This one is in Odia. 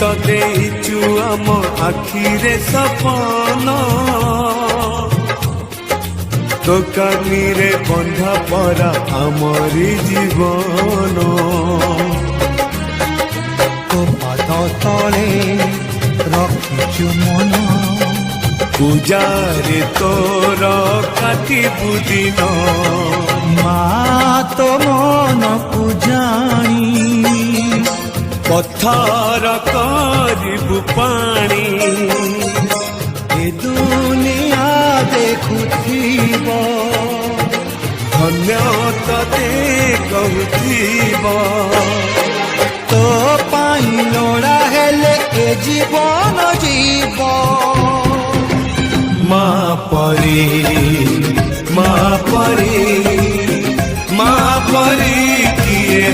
ତ ଦେଇଛୁ ଆମ ଆଖିରେ ସପନ ଦୋକାନୀରେ ବନ୍ଧା ପରା ଆମରି ଜୀବନ ତୋ ପାଦ ତଳେ ରଖିଛୁ ମନ ପୂଜାରେ ତୋର କାଟିବୁ ଦିନ ମା ତୋ ମନକୁ ଜାଣି ପଥର କରିବୁ ପାଣି ଏ ଦୁନିଆ ଦେଖୁଥିବ ଧନ୍ୟ ତତେ କହୁଥିବ ତୋ ପାଇଁ ଲୋଡ଼ା ହେଲେ ଏ ଜୀବନ ଯିବ ମା ପରି ମା ପରି ମା ପରି କିଏ